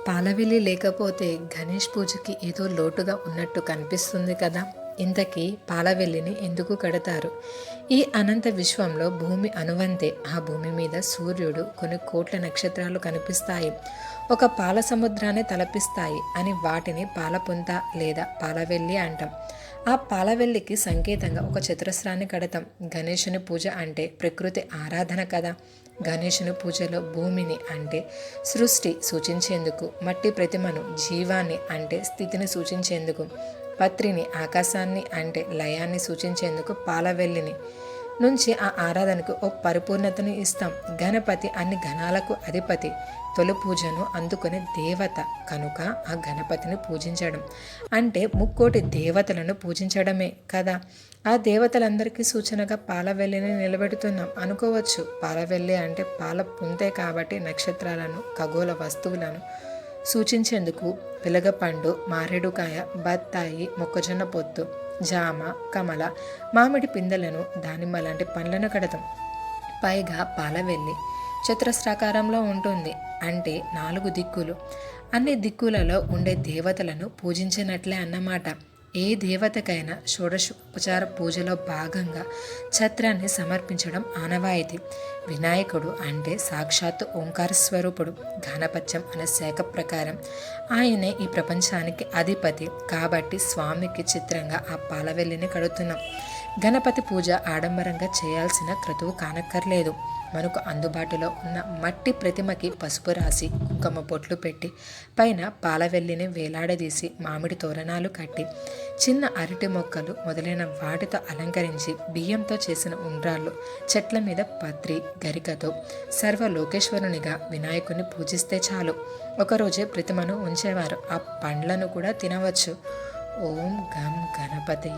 పాలవెల్లి లేకపోతే గణేష్ పూజకి ఏదో లోటుగా ఉన్నట్టు కనిపిస్తుంది కదా. ఇంతకీ పాలవెల్లిని ఎందుకు కడతారు? ఈ అనంత విశ్వంలో భూమి అనువంతే. ఆ భూమి మీద సూర్యుడు, కొన్ని కోట్ల నక్షత్రాలు కనిపిస్తాయి, ఒక పాల సముద్రాన్ని తలపిస్తాయి అని వాటిని పాలపుంత లేదా పాలవెల్లి అంటాం. ఆ పాలవెల్లికి సంకేతంగా ఒక చతురస్రాన్ని కడతాం. గణేశుని పూజ అంటే ప్రకృతి ఆరాధన కదా. గణేశుని పూజలో భూమిని అంటే సృష్టి సూచించేందుకు, మట్టి ప్రతిమను జీవాన్ని అంటే స్థితిని సూచించేందుకు, పత్రిని ఆకాశాన్ని అంటే లయాన్ని సూచించేందుకు పాలవెల్లిని నుంచి ఆ ఆరాధనకు ఓ పరిపూర్ణతను ఇస్తాం. గణపతి అన్ని గణాలకు అధిపతి, తొలి పూజను అందుకునే దేవత కనుక ఆ గణపతిని పూజించడం అంటే ముక్కోటి దేవతలను పూజించడమే కదా. ఆ దేవతలందరికీ సూచనగా పాలవెల్లిని నిలబెడుతున్నాం అనుకోవచ్చు. పాలవెల్లి అంటే పాల పుంతే కాబట్టి నక్షత్రాలను, ఖగోళ వస్తువులను సూచించేందుకు వెలగపండు, మారేడుకాయ, బత్తాయి, మొక్కజొన్న పొత్తు, జామ, కమల, మామిడి పిందెలను, దానిమ్మ లాంటి పండ్లను కడతాం. పైగా పాలవెల్లి చతురస్రాకారంలో ఉంటుంది. అంటే 4 దిక్కులు, అన్ని దిక్కులలో ఉండే దేవతలను పూజించినట్లే అన్నమాట. ఏ దేవతకైనా షోడశోపచార పూజలో భాగంగా ఛత్రాన్ని సమర్పించడం ఆనవాయితీ. వినాయకుడు అంటే సాక్షాత్తు ఓంకార స్వరూపుడు. గాణపత్యం అనే శాఖ ప్రకారం ఆయనే ఈ ప్రపంచానికి అధిపతి కాబట్టి స్వామికి చిత్రంగా ఆ పాలవెల్లిని కడుతున్నాం. గణపతి పూజ ఆడంబరంగా చేయాల్సిన క్రతువు కానక్కర్లేదు. మనకు అందుబాటులో ఉన్న మట్టి ప్రతిమకి పసుపు రాసి, కుంకుమ బొట్లు పెట్టి, పైన పాలవెల్లిని వేలాడదీసి, మామిడి తోరణాలు కట్టి, చిన్న అరటి మొక్కలు మొదలైన వాటితో అలంకరించి, బియ్యంతో చేసిన ఉండ్రాళ్ళు, చెట్ల మీద పత్రి గరికతో సర్వలోకేశ్వరునిగా వినాయకుని పూజిస్తే చాలు. ఒకరోజే ప్రతిమను ఉంచేవారు. ఆ పండ్లను కూడా తినవచ్చు. ఓం గం గణపతి.